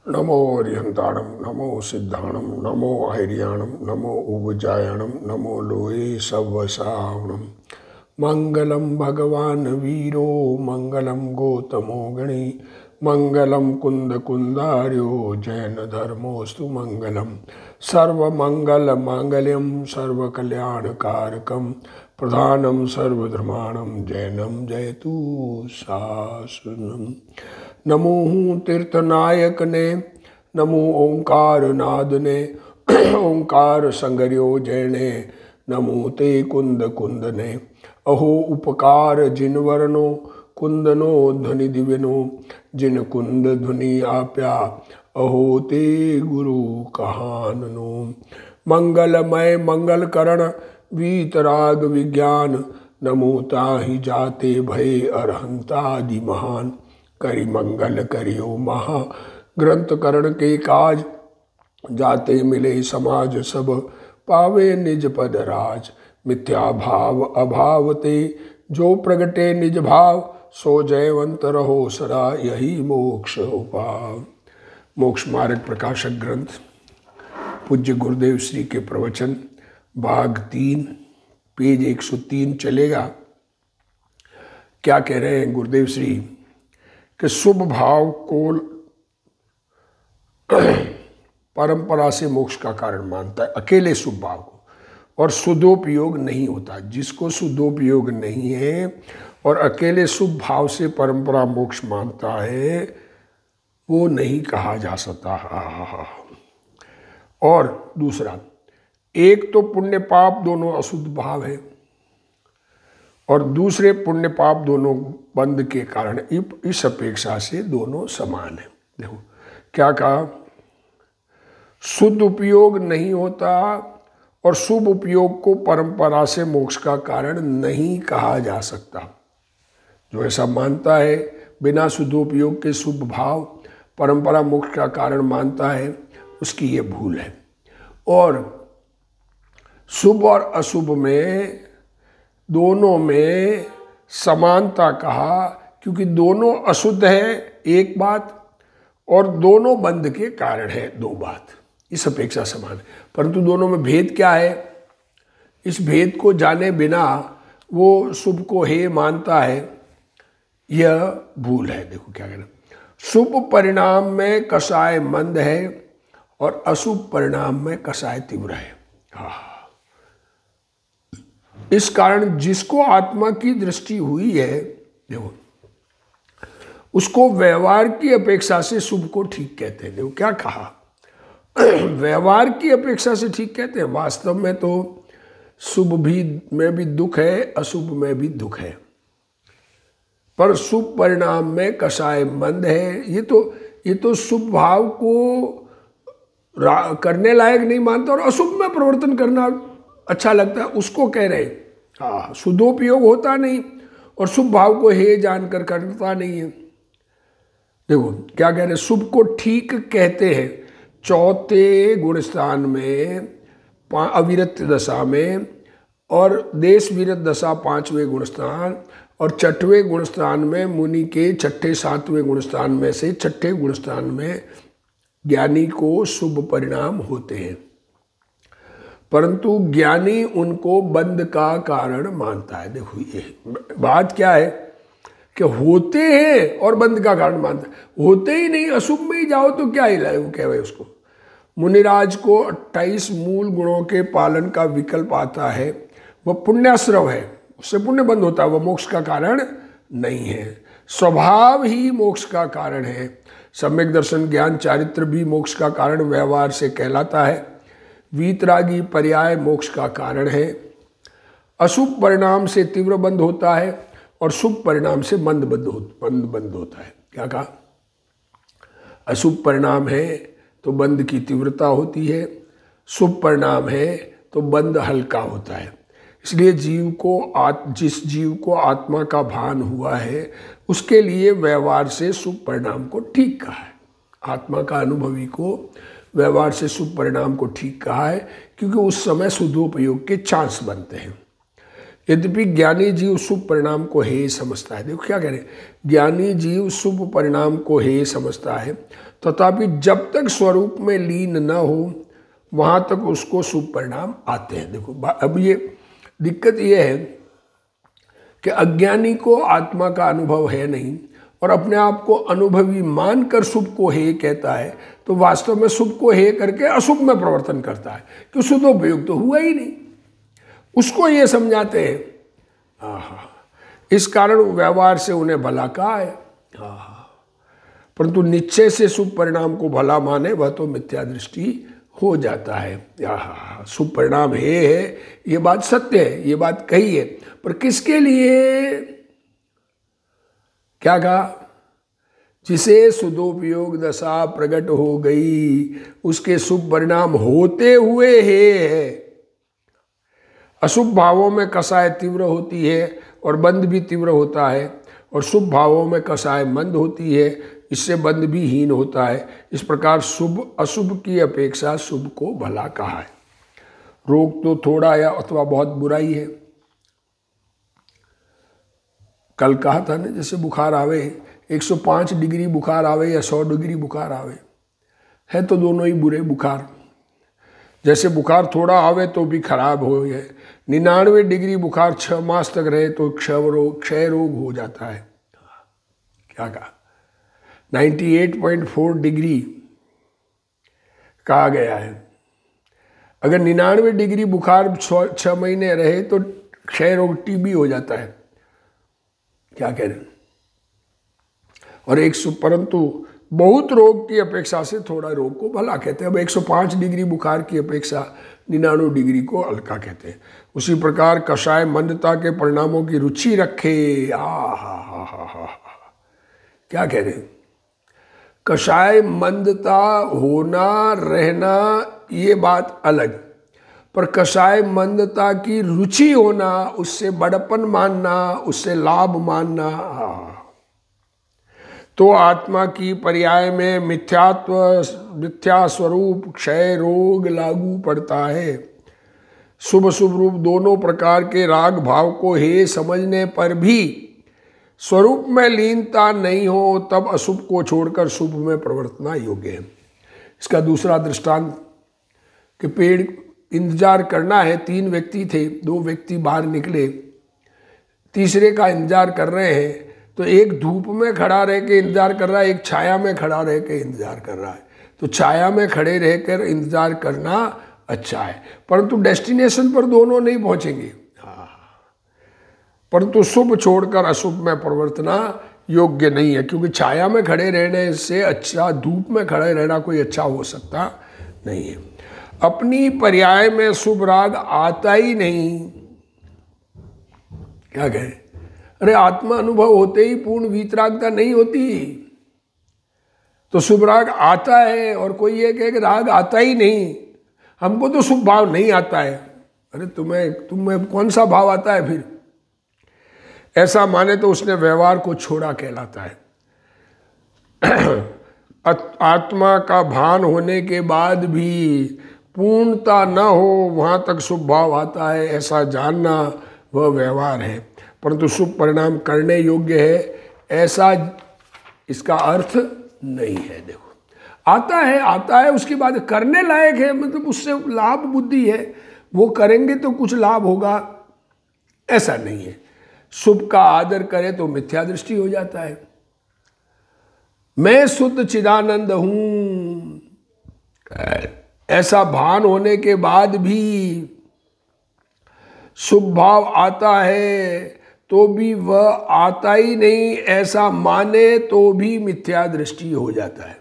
नमो अरिहंताणं नमो सिद्धाणं नमो हैर्याणं नमो उपजायणं नमो लोये सवसावणं मंगलम भगवान वीरो मंगलम गौतमो गणी मंगलम कुंद कुंदार्यो जैन धर्मोस्तु मंगलम सर्वमंगल मांगल्यम सर्वकल्याणकारकम प्रधानम सर्वधर्माणम जैनम जयतु शासनम। नमो तीर्थनायक ने नमो ओंकार नाद ने ओंकार संगर्यो जैने नमो ते कुंद कुंद ने अहो उपकार जिन वर्णो कुंदनो ध्वनि दिव्यनो जिन कुंद ध्वनि आप्या अहो ते गुरु कहाननो। मंगलमय मंगल करण वीतराग विज्ञान नमो ताहि जाते भय अरहंतादि महान। करि मंगल करियो महा ग्रंथ करण के काज जाते मिले समाज सब पावे निज पद राज। मिथ्या भाव अभाव ते जो प्रगटे निज भाव सो जयवंत रहो सदा यही मोक्ष उपाव। मोक्ष मार्ग प्रकाशक ग्रंथ पूज्य गुरुदेव श्री के प्रवचन भाग 3 पेज 103 चलेगा। क्या कह रहे हैं गुरुदेव श्री कि शुभ भाव को परंपरा से मोक्ष का कारण मानता है, अकेले शुभ भाव को, और शुद्धोपयोग नहीं होता। जिसको शुद्धोपयोग नहीं है और अकेले शुभ भाव से परंपरा मोक्ष मानता है वो नहीं कहा जा सकता। और दूसरा, एक तो पुण्य पाप दोनों अशुद्ध भाव है और दूसरे पुण्य पाप दोनों बंध के कारण इस अपेक्षा से दोनों समान है। देखो क्या कहा, शुद्ध उपयोग नहीं होता और शुभ उपयोग को परंपरा से मोक्ष का कारण नहीं कहा जा सकता। जो ऐसा मानता है बिना शुद्धोपयोग के शुभ भाव परंपरा मोक्ष का कारण मानता है उसकी ये भूल है। और शुभ और अशुभ में दोनों में समानता कहा क्योंकि दोनों अशुद्ध है एक बात और दोनों बंध के कारण है दो बात, इस अपेक्षा समान है। परंतु दोनों में भेद क्या है, इस भेद को जाने बिना वो शुभ को हे मानता है, यह भूल है। देखो क्या कहना, शुभ परिणाम में कषाय मंद है और अशुभ परिणाम में कषाय तीव्र है। इस कारण जिसको आत्मा की दृष्टि हुई है, देखो उसको व्यवहार की अपेक्षा से शुभ को ठीक कहते हैं। देखो क्या कहा, व्यवहार की अपेक्षा से ठीक कहते हैं, वास्तव में तो शुभ भी में भी दुख है अशुभ में भी दुख है, पर शुभ परिणाम में कषाय मंद है। ये तो शुभ भाव को करने लायक नहीं मानता और अशुभ में परिवर्तन करना अच्छा लगता है, उसको कह रहे हैं। हाँ, शुद्धोपयोग होता नहीं और शुभ भाव को हे जानकर करता नहीं है। देखो क्या कह रहे हैं, शुभ को ठीक कहते हैं चौथे गुणस्थान में अविरत दशा में, और देश विरत दशा 5वें गुणस्थान, और 6वें गुणस्थान में मुनि के 6ठे 7वें गुणस्थान में से 6ठे गुणस्थान में ज्ञानी को शुभ परिणाम होते हैं। परंतु ज्ञानी उनको बंध का कारण मानता है। देखो ये बात क्या है कि होते हैं और बंध का कारण मानता है, होते ही नहीं, अशुभ में ही जाओ तो क्या ही लाए, वो कह रहे उसको। मुनिराज को 28 मूल गुणों के पालन का विकल्प आता है, वह पुण्याश्रव है, उससे पुण्य बंद होता है, वह मोक्ष का कारण नहीं है। स्वभाव ही मोक्ष का कारण है। सम्यक दर्शन ज्ञान चारित्र भी मोक्ष का कारण व्यवहार से कहलाता है। वीतरागी पर्याय मोक्ष का कारण है। अशुभ परिणाम से तीव्र बंध होता है और शुभ परिणाम से मंद बंध होता है। क्या कहा, अशुभ परिणाम है तो बंध की तीव्रता होती है, शुभ परिणाम है तो बंध हल्का होता है। इसलिए जिस जीव को आत्मा का भान हुआ है उसके लिए व्यवहार से शुभ परिणाम को ठीक कहा है। आत्मा का अनुभवी को व्यवहार से शुभ परिणाम को ठीक कहा है क्योंकि उस समय शुद्धोपयोग के चांस बनते हैं। यद्यपि ज्ञानी जीव शुभ परिणाम को हे समझता है। देखो क्या कह रहे हैं, ज्ञानी जीव शुभ परिणाम को हे समझता है, तथापि जब तक स्वरूप में लीन न हो वहाँ तक उसको शुभ परिणाम आते हैं। देखो अब ये दिक्कत ये है कि अज्ञानी को आत्मा का अनुभव है नहीं और अपने आप को अनुभवी मानकर शुभ को हे कहता है, तो वास्तव में शुभ को हे करके अशुभ में प्रवर्तन करता है कि शुद्धोपयोग तो हुआ ही नहीं, उसको ये समझाते हैं। इस कारण व्यवहार से उन्हें भला कहा है, परंतु निश्चय से शुभ परिणाम को भला माने वह तो मिथ्या दृष्टि हो जाता है। शुभ परिणाम है, ये बात सत्य है, ये बात कही है, पर किसके लिए? क्या कहा? जिसे शुद्धोपयोग दशा प्रकट हो गई उसके शुभ परिणाम होते हुए है। अशुभ भावों में कषाय तीव्र होती है और बंध भी तीव्र होता है, और शुभ भावों में कषाय मंद होती है, इससे बंध भी हीन होता है। इस प्रकार शुभ अशुभ की अपेक्षा शुभ को भला कहा है। रोग तो थोड़ा या अथवा बहुत बुरा ही है। कल कहा था ना, जैसे बुखार आवे, 105 डिग्री बुखार आवे या 100 डिग्री बुखार आवे, है तो दोनों ही बुरे बुखार। जैसे बुखार थोड़ा आवे तो भी खराब हो गए, 99 डिग्री बुखार 6 मास तक रहे तो क्षय रोग हो जाता है। क्या कहा? 98.4 डिग्री कहा गया है। अगर 99 डिग्री बुखार 6 महीने रहे तो क्षय रोग टीबी हो जाता है। क्या कह रहे हैं? और 100 परंतु बहुत रोग की अपेक्षा से थोड़ा रोग को भला कहते हैं। अब 105 डिग्री बुखार की अपेक्षा 99 डिग्री को हल्का कहते हैं। उसी प्रकार कषाय मंदता के परिणामों की रुचि रखे। क्या कह रहे हैं? कषाय मंदता होना रहना ये बात अलग, पर कषाय मंदता की रुचि होना, उससे बड़पन मानना, उससे लाभ मानना, तो आत्मा की पर्याय में मिथ्या स्वरूप क्षय रोग लागू पड़ता है। शुभ शुभ रूप दोनों प्रकार के राग भाव को हे समझने पर भी स्वरूप में लीनता नहीं हो, तब अशुभ को छोड़कर शुभ में प्रवर्तना योग्य है। इसका दूसरा दृष्टांत कि पेड़ इंतजार करना है, 3 व्यक्ति थे, 2 व्यक्ति बाहर निकले, तीसरे का इंतजार कर रहे हैं, तो एक धूप में खड़ा रह के इंतजार कर रहा है, एक छाया में खड़ा रह के इंतजार कर रहा है। तो छाया में खड़े रहकर इंतजार करना अच्छा है, परंतु डेस्टिनेशन पर दोनों नहीं पहुंचेंगे। परंतु शुभ छोड़कर अशुभ में प्रवर्तना योग्य नहीं है, क्योंकि छाया में खड़े रहने से अच्छा धूप में खड़े रहना कोई अच्छा हो सकता नहीं है। अपनी पर्याय में शुभ राग आता ही नहीं। क्या कहे? अरे आत्मा अनुभव होते ही पूर्ण वीतरागता नहीं होती, तो शुभ राग आता है, और कोई ये कहे कि राग आता ही नहीं, हमको तो शुभ भाव नहीं आता है। अरे तुम्हें कौन सा भाव आता है फिर? ऐसा माने तो उसने व्यवहार को छोड़ा कहलाता है। आत्मा का भान होने के बाद भी पूर्णता न हो वहाँ तक शुभ भाव आता है, ऐसा जानना वह व्यवहार है, परंतु शुभ परिणाम करने योग्य है ऐसा इसका अर्थ नहीं है। देखो आता है उसके बाद करने लायक है, मतलब उससे लाभ बुद्धि है, वो करेंगे तो कुछ लाभ होगा, ऐसा नहीं है। शुभ का आदर करे तो मिथ्या दृष्टि हो जाता है। मैं शुद्ध चिदानंद हूं, ऐसा भान होने के बाद भी शुभ भाव आता है तो भी वह आता ही नहीं, ऐसा माने तो भी मिथ्या दृष्टि हो जाता है।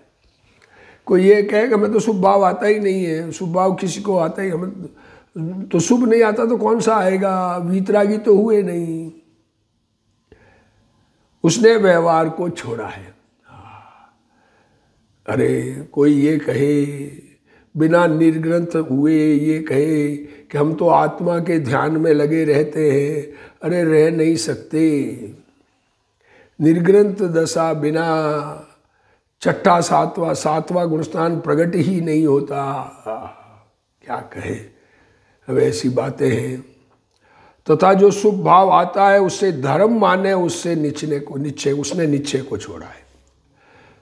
कोई ये कहेगा मैं तो शुभ भाव आता ही नहीं है, शुभ भाव किसी को आता ही, हमें तो शुभ नहीं आता तो कौन सा आएगा, वीतरागी तो हुए नहीं, उसने व्यवहार को छोड़ा है। अरे कोई ये कहे बिना निर्ग्रंथ हुए, ये कहे कि हम तो आत्मा के ध्यान में लगे रहते हैं, अरे रह नहीं सकते। निर्ग्रंथ दशा बिना छठा सातवां गुणस्थान प्रकट ही नहीं होता। क्या कहे, अब ऐसी बातें हैं। तथा जो शुभ भाव आता है उससे धर्म माने, उससे उसने निश्चय को छोड़ा है।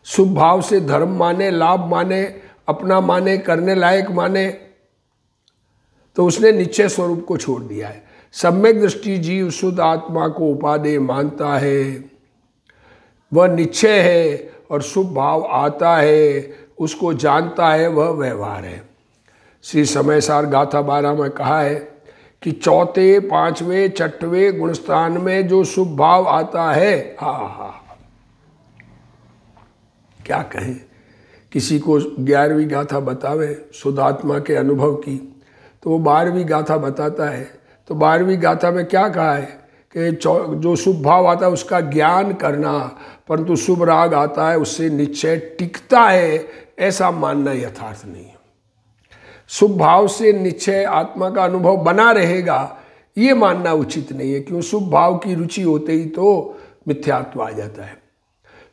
शुभ भाव से धर्म माने, लाभ माने, अपना माने, करने लायक माने, तो उसने निश्चय स्वरूप को छोड़ दिया है। सम्यक दृष्टि जीव शुद्ध आत्मा को उपादेय मानता है, वह निश्चय है, और शुभ भाव आता है उसको जानता है, वह व्यवहार है। श्री समय सार गाथा 12 में कहा है कि चौथे, पांचवें, छठवें गुणस्थान में जो शुभ भाव आता है, क्या कहें। किसी को 11वीं गाथा बतावे शुद्ध आत्मा के अनुभव की, तो वो 12वीं गाथा बताता है। तो 12वीं गाथा में क्या कहा है कि जो शुभ भाव आता है उसका ज्ञान करना, परंतु शुभ राग आता है उससे निश्चय टिकता है, ऐसा मानना यथार्थ नहीं है। शुभ भाव से निश्चय आत्मा का अनुभव बना रहेगा, ये मानना उचित नहीं है, क्यों शुभ भाव की रुचि होते ही तो मिथ्यात्व आ जाता है।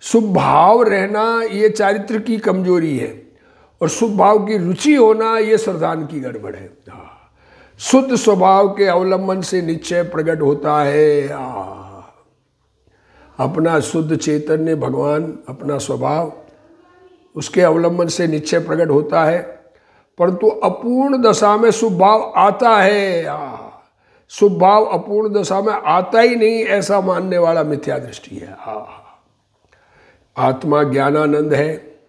शुभ भाव रहना ये चारित्र की कमजोरी है, और शुभ भाव की रुचि होना ये श्रद्धान की गड़बड़ है। शुद्ध स्वभाव के अवलंबन से निश्चय प्रकट होता है। अपना शुद्ध चैतन्य भगवान, अपना स्वभाव, उसके अवलंबन से निश्चय प्रकट होता है, परंतु अपूर्ण दशा में शुभ भाव आता है। शुभ भाव अपूर्ण दशा में आता ही नहीं, ऐसा मानने वाला मिथ्या दृष्टि है। आत्मा ज्ञानानंद है,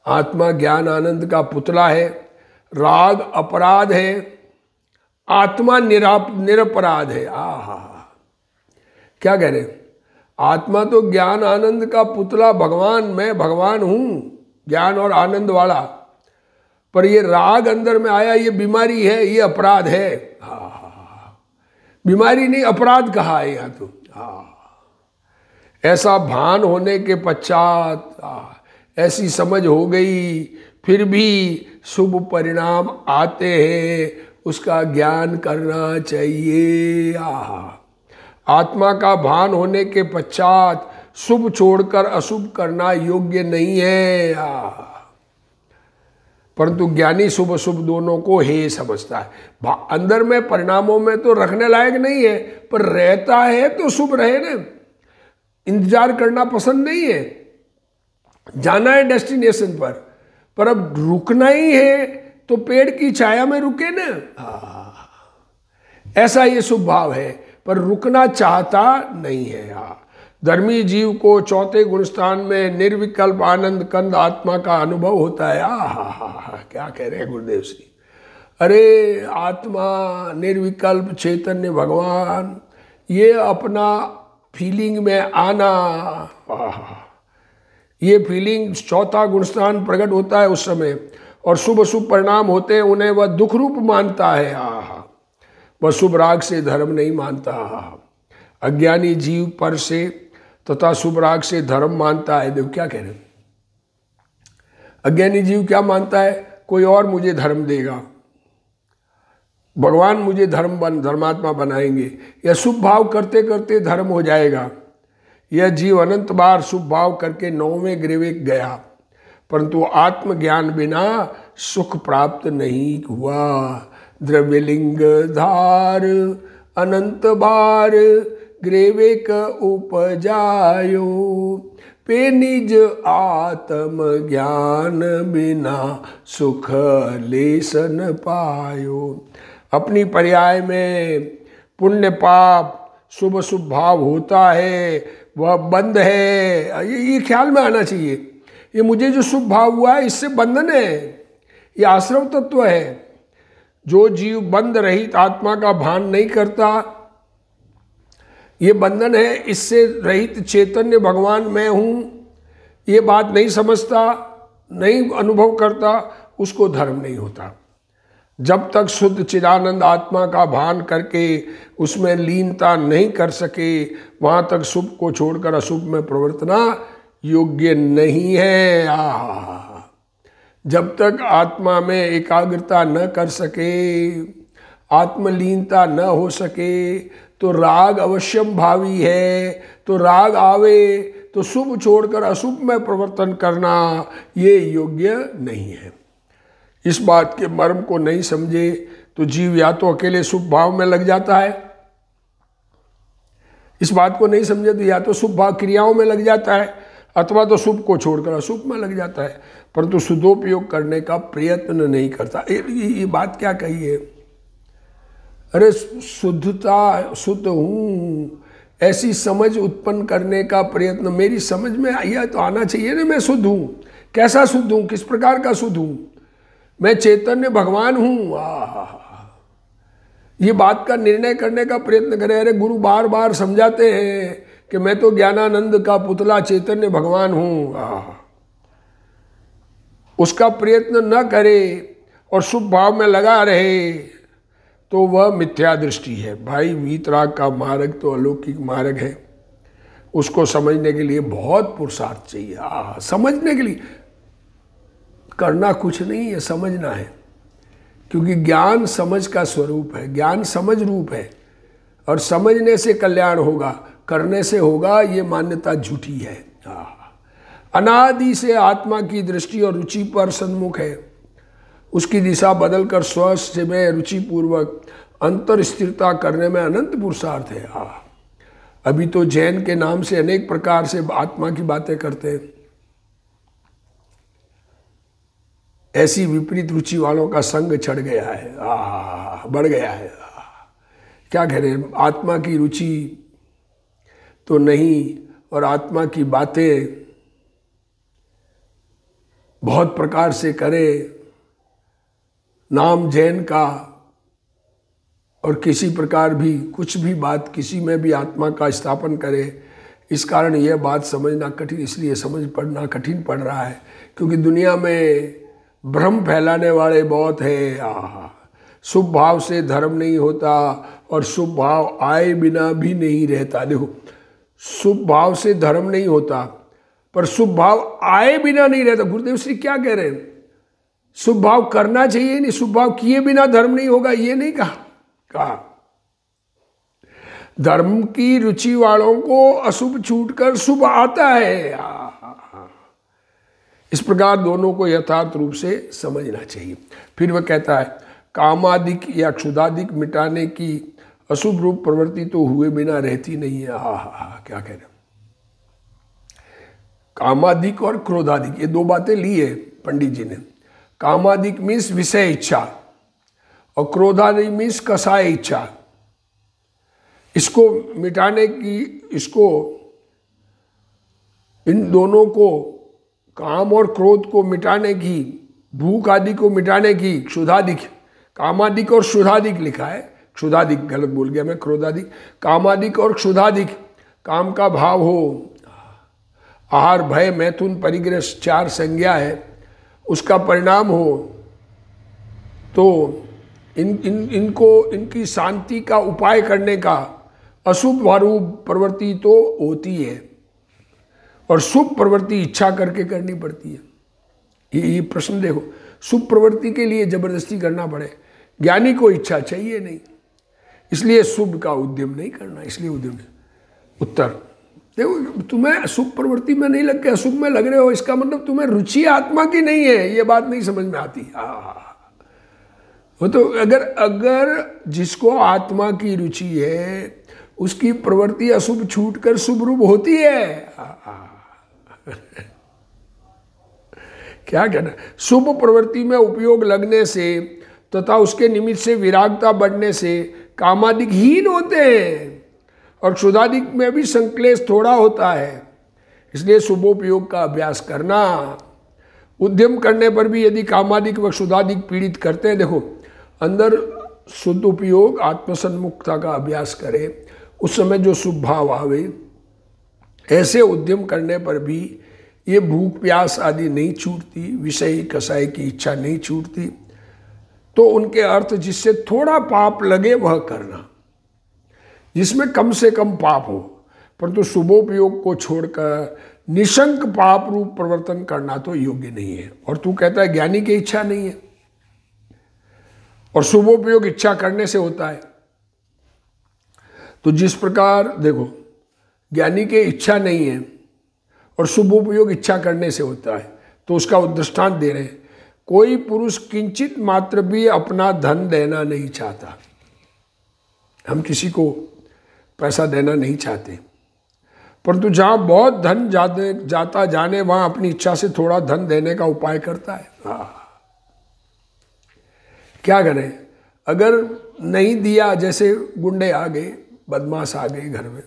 आत्मा ज्ञान आनंद का पुतला है। राग अपराध है, आत्मा निरपराध है। क्या कह रहे, आत्मा तो ज्ञान आनंद का पुतला, भगवान, मैं भगवान हूं ज्ञान और आनंद वाला, पर ये राग अंदर में आया, ये बीमारी है, ये अपराध है। बीमारी नहीं, अपराध कहा है यहाँ तो। ऐसा भान होने के पश्चात, ऐसी समझ हो गई, फिर भी शुभ परिणाम आते हैं, उसका ज्ञान करना चाहिए। आत्मा का भान होने के पश्चात शुभ छोड़कर अशुभ करना योग्य नहीं है, परंतु ज्ञानी शुभ अशुभ दोनों को हे समझता है। अंदर में परिणामों में तो रखने लायक नहीं है, पर रहता है तो शुभ रहे ना। इंतजार करना पसंद नहीं है, जाना है डेस्टिनेशन पर अब रुकना ही है तो पेड़ की छाया में रुके ना। ऐसा ये शुभ भाव है, पर रुकना चाहता नहीं है। धर्मी जीव को चौथे गुणस्थान में निर्विकल्प आनंद कंद आत्मा का अनुभव होता है। क्या कह रहे हैं गुरुदेव श्री। अरे आत्मा निर्विकल्प चैतन्य भगवान, ये अपना फीलिंग में आना, ये फीलिंग चौथा गुणस्थान प्रकट होता है उस समय, और शुभ अशुभ परिणाम होते हैं, उन्हें वह दुख रूप मानता है। वह शुभ राग से धर्म नहीं मानता। अज्ञानी जीव पर से तथा शुभ राग से धर्म मानता है। देखो क्या कह रहे हैं, अज्ञानी जीव क्या मानता है, कोई और मुझे धर्म देगा, भगवान मुझे धर्मात्मा बनाएंगे, या शुभ भाव करते करते धर्म हो जाएगा। यह जीव अनंत बार शुभ भाव करके 9वें ग्रेवे गया, परंतु आत्मज्ञान बिना सुख प्राप्त नहीं हुआ। द्रव्यलिंग धार अनंत बार ग्रेवे क उपजायो, पे निज आत्म ज्ञान बिना सुख लेसन पायो। अपनी पर्याय में पुण्य पाप शुभ शुभ भाव होता है, वह बंध है। ये ख्याल में आना चाहिए, ये मुझे जो शुभ भाव हुआ है इससे बंधन है, ये आश्रव तत्व है। जो जीव बंध रहित आत्मा का भान नहीं करता, ये बंधन है। इससे रहित चैतन्य भगवान मैं हूँ, ये बात नहीं समझता, नहीं अनुभव करता, उसको धर्म नहीं होता। जब तक शुद्ध चिदानंद आत्मा का भान करके उसमें लीनता नहीं कर सके, वहाँ तक शुभ को छोड़कर अशुभ में प्रवर्तना योग्य नहीं है। जब तक आत्मा में एकाग्रता न कर सके, आत्मलीनता न हो सके, तो राग अवश्यम भावी है। तो राग आवे तो शुभ छोड़कर अशुभ में प्रवर्तन करना ये योग्य नहीं है। इस बात के मर्म को नहीं समझे तो जीव या तो अकेले शुभ भाव में लग जाता है, इस बात को नहीं समझे तो या तो शुभ भाव क्रियाओं में लग जाता है अथवा तो शुभ को छोड़कर अशुभ में लग जाता है, परंतु शुद्धोपयोग करने का प्रयत्न नहीं करता। ये बात क्या कही है? अरे शुद्धता, शुद्ध हूँ, ऐसी समझ उत्पन्न करने का प्रयत्न मेरी समझ में यह तो आना चाहिए ना, मैं शुद्ध हूँ। कैसा शुद्ध हूँ? किस प्रकार का शुद्ध हूँ? मैं चैतन्य भगवान हूँ। ये बात का निर्णय करने का प्रयत्न करें। अरे गुरु बार बार समझाते हैं कि मैं तो ज्ञानानंद का पुतला चैतन्य भगवान हूँ। उसका प्रयत्न न करे और शुभ भाव में लगा रहे तो वह मिथ्या दृष्टि है। भाई वीतराग का मार्ग तो अलौकिक मार्ग है, उसको समझने के लिए बहुत पुरुषार्थ चाहिए। समझने के लिए करना कुछ नहीं है, समझना है, क्योंकि ज्ञान समझ का स्वरूप है, ज्ञान समझ रूप है, और समझने से कल्याण होगा, करने से होगा, ये मान्यता झूठी है। अनादि से आत्मा की दृष्टि और रुचि पर सन्मुख है, उसकी दिशा बदलकर स्वस्थ में रुचिपूर्वक अंतर स्थिरता करने में अनंत पुरुषार्थ है। अभी तो जैन के नाम से अनेक प्रकार से आत्मा की बातें करते हैं। ऐसी विपरीत रुचि वालों का संग चढ़ गया है, बढ़ गया है। क्या कह रहे हैं? आत्मा की रुचि तो नहीं, और आत्मा की बातें बहुत प्रकार से करे, नाम जैन का, और किसी प्रकार भी कुछ भी बात किसी में भी आत्मा का स्थापन करे। इस कारण यह बात समझना कठिन, इसलिए समझ पढ़ना कठिन पड़ रहा है, क्योंकि दुनिया में भ्रम फैलाने वाले बहुत है। शुभ भाव से धर्म नहीं होता और शुभ भाव आए बिना भी नहीं रहता। देखो, शुभ भाव से धर्म नहीं होता पर शुभ भाव आए बिना नहीं रहता। गुरुदेव श्री क्या कह रहे हैं? शुभ भाव करना चाहिए, नहीं शुभ भाव किए बिना धर्म नहीं होगा, ये नहीं कहा। धर्म की रुचि वालों को अशुभ छूटकर शुभ आता है। इस प्रकार दोनों को यथार्थ रूप से समझना चाहिए। फिर वह कहता है, कामादिक या क्षुधादिक मिटाने की अशुभ रूप प्रवृत्ति तो हुए बिना रहती नहीं है। क्या कह रहे हैं? कामादिक और क्रोधादिक, ये दो बातें ली है पंडित जी ने। कामादिक मीन्स विषय इच्छा, और क्रोधादिक मीन्स कसाय इच्छा। इसको मिटाने की, इसको, इन दोनों को, काम और क्रोध को मिटाने की, भूख आदि को मिटाने की, क्षुधादिक, कामादिक और क्षुधादिक लिखा है, क्षुधादिक गलत बोल गया मैं, क्रोधादिक, कामादिक और क्षुधादिक, काम का भाव हो, आहार भय मैथुन परिग्रह 4 संज्ञा है, उसका परिणाम हो, तो इनको, इनकी शांति का उपाय करने का अशुभ रूप प्रवृत्ति तो होती है, और शुभ प्रवृत्ति इच्छा करके करनी पड़ती है। ये प्रश्न देखो, शुभ प्रवृत्ति के लिए जबरदस्ती करना पड़े, ज्ञानी को इच्छा चाहिए नहीं, इसलिए शुभ का उद्यम नहीं करना, इसलिए उद्यम नहीं। उत्तर देखो, तुम्हें शुभ प्रवृत्ति में नहीं लग के अशुभ में लग रहे हो, इसका मतलब तुम्हें रुचि आत्मा की नहीं है, ये बात नहीं समझ में आती। वो तो अगर जिसको आत्मा की रुचि है उसकी प्रवृत्ति अशुभ छूटकर शुभ रूप होती है। क्या कहना? शुभ प्रवृत्ति में उपयोग लगने से तथा उसके निमित्त से विरागता बढ़ने से कामादिक हीन होते हैं, और क्षुधादिक में भी संक्लेश थोड़ा होता है। इसलिए शुभोपयोग का अभ्यास करना, उद्यम करने पर भी यदि कामादिक व क्षुधादिक पीड़ित करते हैं, देखो अंदर शुद्ध उपयोग आत्मसन्मुखता का अभ्यास करे, उस समय जो शुभ भाव आवे, ऐसे उद्यम करने पर भी ये भूख प्यास आदि नहीं छूटती, विषय कसाय की इच्छा नहीं छूटती, तो उनके अर्थ जिससे थोड़ा पाप लगे वह करना, जिसमें कम से कम पाप हो, परंतु शुभोपयोग को छोड़कर निशंक पाप रूप प्रवर्तन करना तो योग्य नहीं है। और तू कहता है ज्ञानी की इच्छा नहीं है, और शुभोपयोग इच्छा करने से होता है। तो जिस प्रकार देखो, ज्ञानी की इच्छा नहीं है और शुभोपयोग इच्छा करने से होता है, तो उसका दृष्टांत दे रहे हैं। कोई पुरुष किंचित मात्र भी अपना धन देना नहीं चाहता। हम किसी को पैसा देना नहीं चाहते, परंतु जहाँ बहुत धन जाता जाने वहाँ अपनी इच्छा से थोड़ा धन देने का उपाय करता है। क्या करें, अगर नहीं दिया, जैसे गुंडे आ गए, बदमाश आ गए घर में,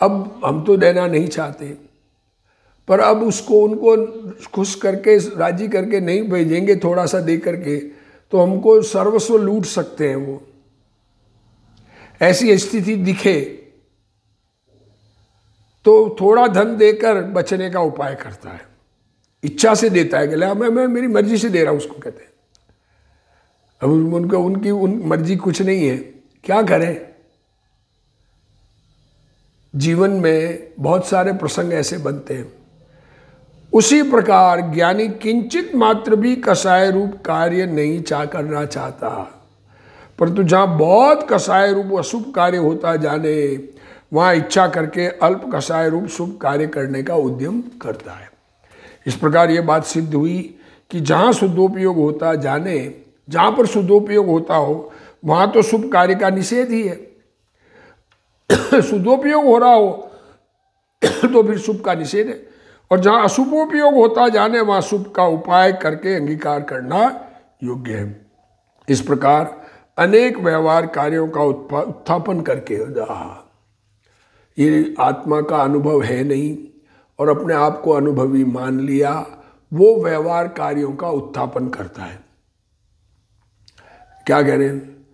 अब हम तो देना नहीं चाहते, पर अब उसको उनको खुश करके राजी करके नहीं भेजेंगे थोड़ा सा दे करके, तो हमको सर्वस्व लूट सकते हैं वो। ऐसी स्थिति दिखे तो थोड़ा धन देकर बचने का उपाय करता है, इच्छा से देता है कि मैं मेरी मर्जी से दे रहा हूं, उसको कहते हैं। अब उनकी मर्जी कुछ नहीं है, क्या करें। जीवन में बहुत सारे प्रसंग ऐसे बनते हैं। उसी प्रकार ज्ञानी किंचित मात्र भी कसाय रूप कार्य नहीं करना चाहता, परंतु जहाँ बहुत कसाय रूप अशुभ कार्य होता जाने, वहाँ इच्छा करके अल्प कसाय रूप शुभ कार्य करने का उद्यम करता है। इस प्रकार ये बात सिद्ध हुई कि जहाँ शुद्धोपयोग होता जाने, जहाँ पर शुद्धोपयोग होता हो वहाँ तो शुभ कार्य का निषेध ही है। शुद्धोपयोग हो रहा हो तो फिर शुभ का निषेध है, और जहाँ अशुभोपयोग होता जाने वहाँ शुभ का उपाय करके अंगीकार करना योग्य है। इस प्रकार अनेक व्यवहार कार्यों का उत्थापन करके ये आत्मा का अनुभव है नहीं और अपने आप को अनुभवी मान लिया, वो व्यवहार कार्यों का उत्थापन करता है। क्या कह रहे हैं,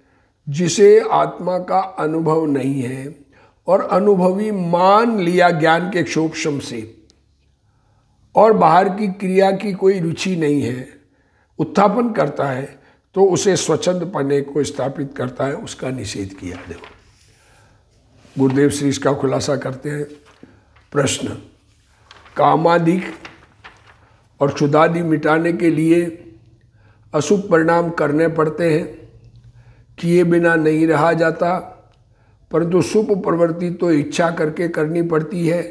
जिसे आत्मा का अनुभव नहीं है और अनुभवी मान लिया ज्ञान के क्षोभशम से, और बाहर की क्रिया की कोई रुचि नहीं है, उत्थापन करता है, तो उसे स्वच्छंद पने को स्थापित करता है, उसका निषेध किया। देखो गुरुदेव श्री इसका खुलासा करते हैं। प्रश्न, कामादि और क्षुधादि मिटाने के लिए अशुभ परिणाम करने पड़ते हैं, किए बिना नहीं रहा जाता, परंतु शुभ प्रवृत्ति तो इच्छा करके करनी पड़ती है।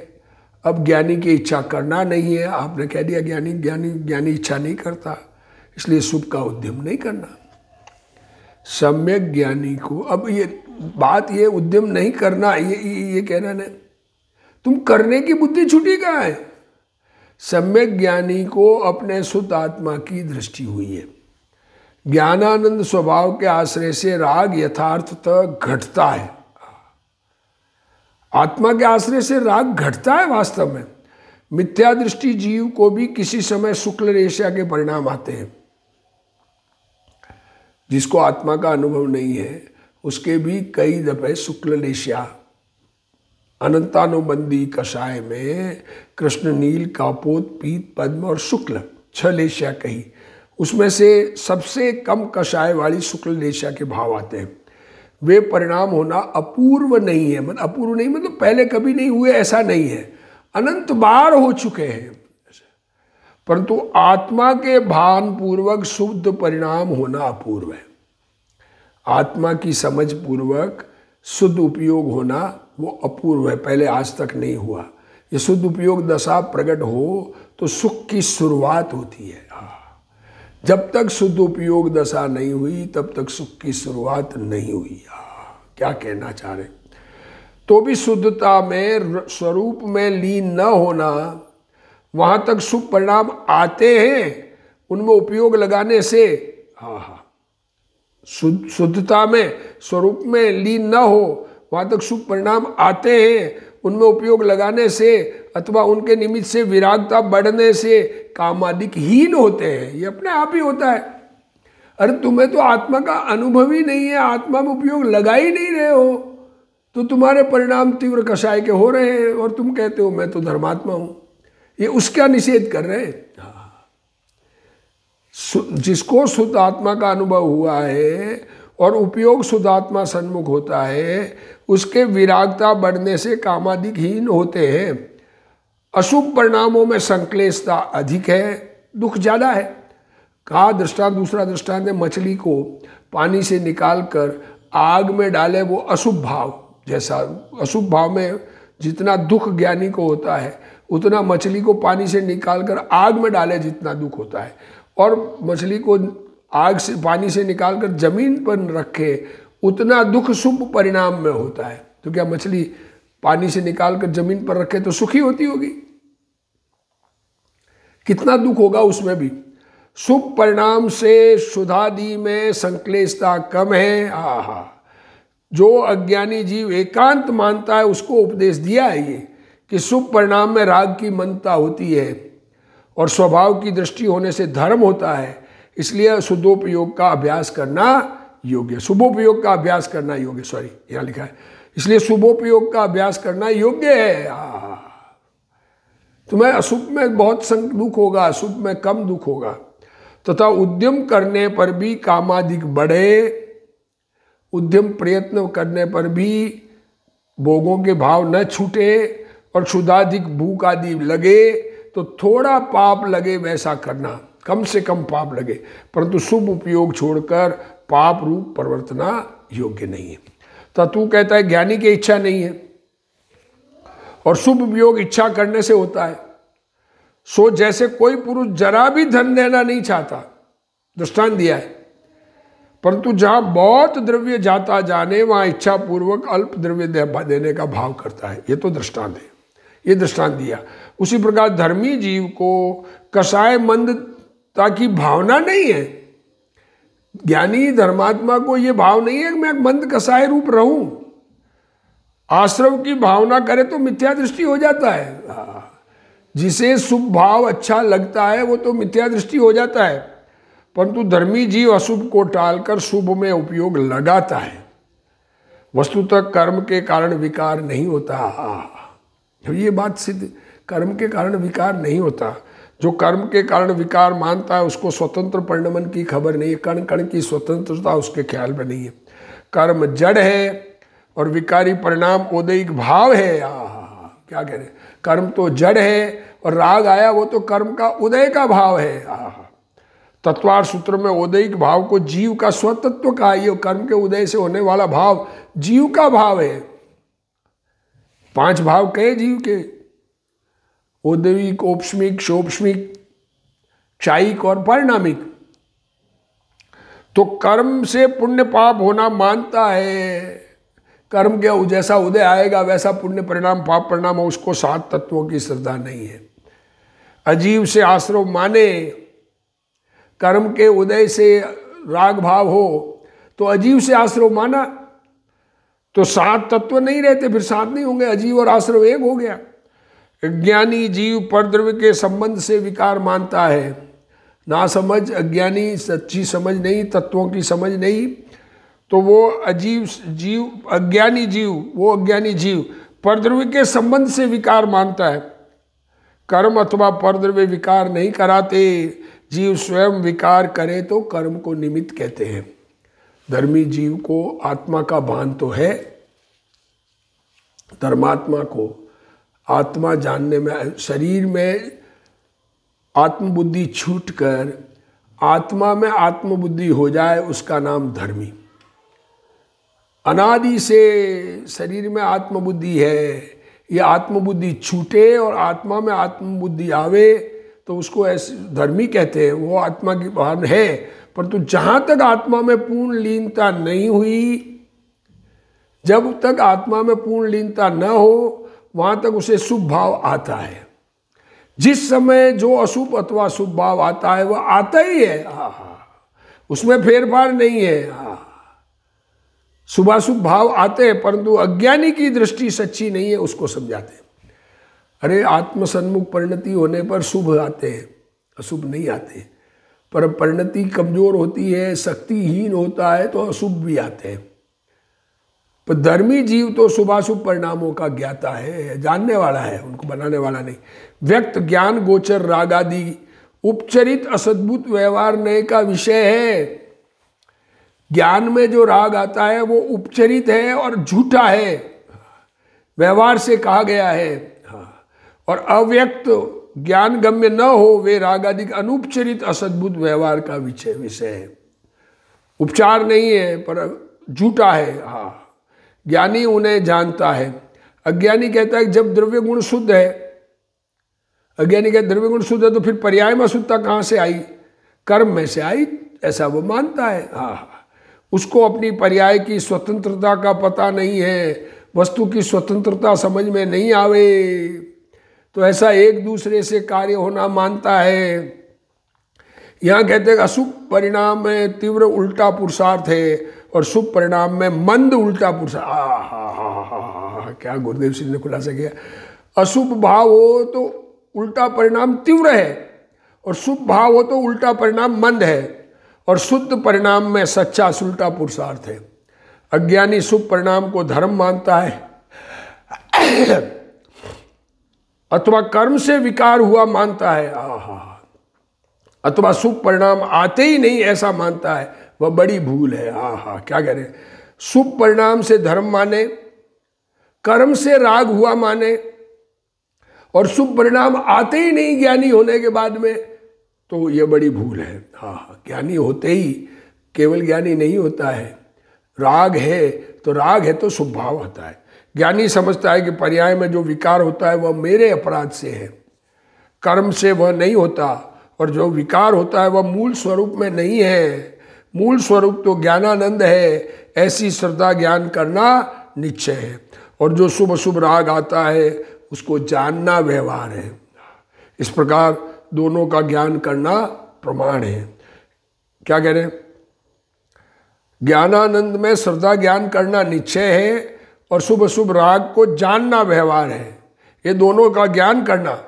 अब ज्ञानी की इच्छा करना नहीं है, आपने कह दिया ज्ञानी इच्छा नहीं करता, इसलिए शुभ का उद्यम नहीं करना। सम्यक ज्ञानी को, अब ये बात, ये उद्यम नहीं करना, ये कहना नहीं, तुम करने की बुद्धि छुटी कहाँ है। सम्यक ज्ञानी को अपने शुद्ध आत्मा की दृष्टि हुई है। ज्ञानानंद स्वभाव के आश्रय से राग यथार्थतः घटता है। आत्मा के आश्रय से राग घटता है वास्तव में। मिथ्या दृष्टि जीव को भी किसी समय शुक्ल रेशा के परिणाम आते हैं। जिसको आत्मा का अनुभव नहीं है उसके भी कई दफे शुक्ल रेशा, अनंतानुबंधी कषाय में कृष्ण, नील, कापोत, पीत, पद्म और शुक्ल 6 लेशिया कही, उसमें से सबसे कम कषाय वाली शुक्ल लेशिया के भाव आते हैं। वे परिणाम होना अपूर्व नहीं है, मतलब अपूर्व नहीं मतलब पहले कभी नहीं हुए ऐसा नहीं है, अनंत बार हो चुके हैं, परंतु आत्मा के भान पूर्वक शुद्ध परिणाम होना अपूर्व है। आत्मा की समझ पूर्वक शुद्ध उपयोग होना वो अपूर्व है, पहले आज तक नहीं हुआ। ये शुद्ध उपयोग दशा प्रकट हो तो सुख की शुरुआत होती है। जब तक शुद्ध उपयोग दशा नहीं हुई तब तक सुख की शुरुआत नहीं हुई। क्या कहना चाह रहे, तो भी शुद्धता में स्वरूप में लीन न होना, वहाँ तक शुभ परिणाम आते हैं, उनमें उपयोग लगाने से। शुद्धता में स्वरूप में लीन न हो, वहाँ तक शुभ परिणाम आते हैं, उनमें उपयोग लगाने से अथवा उनके निमित्त से विरागता बढ़ने से कामादिक हीन होते हैं। ये अपने आप ही होता है। अरे तुम्हें तो आत्मा का अनुभव ही नहीं है, आत्मा में उपयोग लगा ही नहीं रहे हो, तो तुम्हारे परिणाम तीव्र कषाय के हो रहे हैं और तुम कहते हो मैं तो धर्मात्मा हूं। ये उसका निषेध कर रहे हैं। जिसको शुद्ध आत्मा का अनुभव हुआ है और उपयोग शुद्ध आत्मा सन्मुख होता है, उसके विरागता बढ़ने से कामादिकहीन होते हैं। अशुभ परिणामों में संक्लेशता अधिक है, दुख ज़्यादा है। कहा दृष्टांत, दूसरा दृष्टांत है, मछली को पानी से निकालकर आग में डाले, वो अशुभ भाव जैसा, अशुभ भाव में जितना दुख ज्ञानी को होता है उतना मछली को पानी से निकालकर आग में डाले जितना दुख होता है, और मछली को आग से पानी से निकालकर जमीन पर रखे उतना दुख शुभ परिणाम में होता है। तो क्या मछली पानी से निकाल कर जमीन पर रखे तो सुखी होती होगी? कितना दुख होगा उसमें भी। शुभ परिणाम से शुद्धादि में संक्लेशता कम है। आहा, जो अज्ञानी जीव एकांत मानता है उसको उपदेश दिया है ये कि शुभ परिणाम में राग की मनता होती है और स्वभाव की दृष्टि होने से धर्म होता है, इसलिए शुद्धोपयोग का अभ्यास करना योग्य, शुभोपयोग का अभ्यास करना योग्य, सॉरी यहाँ लिखा है, इसलिए शुभोपयोग का अभ्यास करना योग्य है। तुम्हें अशुभ में बहुत दुख होगा, अशुभ में कम दुख होगा, तथा उद्यम करने पर भी कामादिक बढ़े, उद्यम प्रयत्न करने पर भी भोगों के भाव न छूटे और क्षुधाधिक भूख आदि लगे तो थोड़ा पाप लगे वैसा करना, कम से कम पाप लगे, परंतु शुभ उपयोग छोड़कर पाप रूप प्रवर्तना योग्य नहीं है। तो तू कहता है ज्ञानी की इच्छा नहीं है और शुभ उपयोग इच्छा करने से होता है। सो जैसे कोई पुरुष जरा भी धन देना नहीं चाहता, दृष्टांत दिया है, परंतु जहां बहुत द्रव्य जाता जाने वहां इच्छा पूर्वक अल्प द्रव्य देने का भाव करता है। ये तो दृष्टांत है, ये दृष्टांत दिया। उसी प्रकार धर्मी जीव को कसाय मंदता की भावना नहीं है। ज्ञानी धर्मात्मा को ये भाव नहीं है कि मैं मंद कसाय रूप रहूं। आश्रव की भावना करे तो मिथ्या दृष्टि हो जाता है। जिसे शुभ भाव अच्छा लगता है वो तो मिथ्या दृष्टि हो जाता है, परंतु धर्मी जीव अशुभ को टालकर शुभ में उपयोग लगाता है। वस्तुतः कर्म के कारण विकार नहीं होता। ये बात सिद्ध, कर्म के कारण विकार नहीं होता। जो कर्म के कारण विकार मानता है उसको स्वतंत्र परिणमन की खबर नहीं है, कण कण की स्वतंत्रता उसके ख्याल में नहीं है। कर्म जड़ है और विकारी परिणाम औदैहिक भाव है। क्या कह रहे हैं, कर्म तो जड़ है और राग आया वो तो कर्म का उदय का भाव है। तत्वार सूत्र में औदैहिक भाव को जीव का स्वतत्व कहा। ये कर्म के उदय से होने वाला भाव जीव का भाव है। 5 भाव कहे जीव के, औदैहिक, औपस्मिक, शोपस्मिक, क्षायिक और परिणामिक। तो कर्म से पुण्य पाप होना मानता है। कर्म के जैसा उदय आएगा वैसा पुण्य परिणाम पाप परिणाम हो, उसको 7 तत्वों की श्रद्धा नहीं है। अजीव से आश्रव माने, कर्म के उदय से राग भाव हो तो अजीव से आश्रव माना तो 7 तत्व नहीं रहते, फिर 7 नहीं होंगे, अजीव और आश्रव एक हो गया। ज्ञानी जीव परद्रव्य के संबंध से विकार मानता है। ना समझ, अज्ञानी, सच्ची समझ नहीं, तत्वों की समझ नहीं, तो वो अजीव जीव, अज्ञानी जीव, वो अज्ञानी जीव परद्रव्य के संबंध से विकार मानता है। कर्म अथवा परद्रव्य विकार नहीं कराते, जीव स्वयं विकार करे तो कर्म को निमित्त कहते हैं। धर्मी जीव को आत्मा का भान तो है, धर्मात्मा को आत्मा जानने में, शरीर में आत्मबुद्धि छूटकर आत्मा में आत्मबुद्धि हो जाए उसका नाम धर्मी। अनादि से शरीर में आत्मबुद्धि है, ये आत्मबुद्धि छूटे और आत्मा में आत्मबुद्धि आवे तो उसको ऐसे धर्मी कहते हैं। वो आत्मा की भान है, परंतु जहाँ तक आत्मा में पूर्ण लीनता नहीं हुई, जब तक आत्मा में पूर्ण लीनता न हो वहाँ तक उसे शुभ भाव आता है। जिस समय जो अशुभ अथवा शुभ भाव आता है वह आता ही है, उसमें फेरफार नहीं है। शुभाशुभ भाव आते हैं, परंतु अज्ञानी की दृष्टि सच्ची नहीं है, उसको समझाते हैं। अरे आत्मसन्मुख परिणति होने पर शुभ आते हैं, अशुभ नहीं आते। पर परिणति कमजोर होती है, शक्तिहीन होता है तो अशुभ भी आते हैं। पर धर्मी जीव तो शुभाशुभ परिणामों का ज्ञाता है, जानने वाला है, उनको बनाने वाला नहीं। व्यक्त ज्ञान गोचर राग आदि उपचरित असद्भुत व्यवहार नए का विषय है। ज्ञान में जो राग आता है वो उपचरित है और झूठा है, व्यवहार से कहा गया है। और अव्यक्त ज्ञान गम्य न हो वे राग आदि अनुपचरित असद्भुत व्यवहार का विषय है। उपचार नहीं है पर झूठा है। ज्ञानी उन्हें जानता है। अज्ञानी कहता है कि जब द्रव्य गुण शुद्ध है, अज्ञानी कहता है द्रव्य गुण शुद्ध है तो फिर पर्याय में अशुद्धता कहाँ से आई? कर्म में से आई, ऐसा वो मानता है। उसको अपनी पर्याय की स्वतंत्रता का पता नहीं है, वस्तु की स्वतंत्रता समझ में नहीं आवे, तो ऐसा एक दूसरे से कार्य होना मानता है। यहाँ कहते हैं अशुभ परिणाम में तीव्र उल्टा पुरुषार्थ है और शुभ परिणाम में मंद उल्टा पुरुषार्थ। क्या गुरुदेव सिंह ने खुलासा किया। अशुभ भाव हो तो उल्टा परिणाम तीव्र है और शुभ भाव हो तो उल्टा परिणाम मंद है, और शुद्ध परिणाम में सच्चा सुलटा पुरुषार्थ है। अज्ञानी शुभ परिणाम को धर्म मानता है अथवा कर्म से विकार हुआ मानता है, अथवा शुभ परिणाम आते ही नहीं ऐसा मानता है, वह बड़ी भूल है। क्या कह रहे हैं। शुभ परिणाम से धर्म माने, कर्म से राग हुआ माने, और शुभ परिणाम आते ही नहीं ज्ञानी होने के बाद में, तो यह बड़ी भूल है। ज्ञानी होते ही केवल ज्ञानी नहीं होता है, राग है तो शुभ भाव होता है। ज्ञानी समझता है कि पर्याय में जो विकार होता है वह मेरे अपराध से है, कर्म से वह नहीं होता, और जो विकार होता है वह मूल स्वरूप में नहीं है, मूल स्वरूप तो ज्ञानानंद है। ऐसी श्रद्धा ज्ञान करना निश्चय है, और जो शुभ अशुभ राग आता है उसको जानना व्यवहार है। इस प्रकार दोनों का ज्ञान करना प्रमाण है। क्या कह रहे हैं। ज्ञानानंद में श्रद्धा ज्ञान करना निश्चय है और शुभ अशुभ राग को जानना व्यवहार है। ये दोनों का ज्ञान करना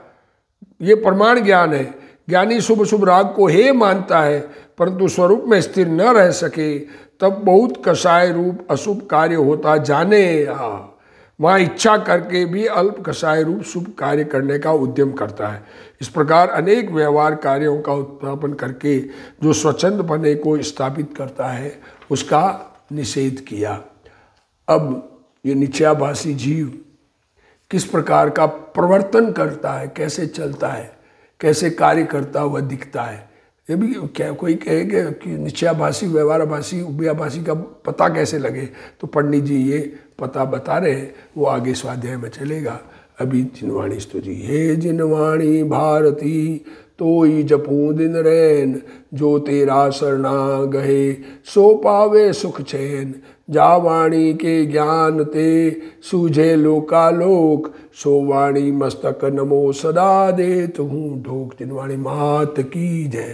ये प्रमाण ज्ञान है। ज्ञानी शुभ अशुभ राग को हे मानता है, परंतु स्वरूप में स्थिर न रह सके, तब बहुत कषाय रूप अशुभ कार्य होता जाने। वहाँ इच्छा करके भी अल्प कषाय रूप शुभ कार्य करने का उद्यम करता है। इस प्रकार अनेक व्यवहार कार्यों का उत्थापन करके जो स्वच्छंद पने को स्थापित करता है उसका निषेध किया। अब ये निश्चयाभासी जीव किस प्रकार का प्रवर्तन करता है, कैसे चलता है, कैसे कार्य करता हुआ दिखता है, ये भी क्या कोई कहेगा कि निश्चयाभासी व्यवहाराभासी उभयाभासी का पता कैसे लगे। तो पंडित जी ये पता बता रहे हैं, वो आगे स्वाध्याय में चलेगा। अभी जिनवाणी स्तुति। हे जिनवाणी भारती तोई जपू दिन रैन, जो तेरा शरणा गहे सो पावे सुख चैन। जा वाणी के ज्ञान ते सूझे लोकालोक, सो वाणी मस्तक नमो सदा दे तुहूँ ढोक। जिनवाणी मात की जय।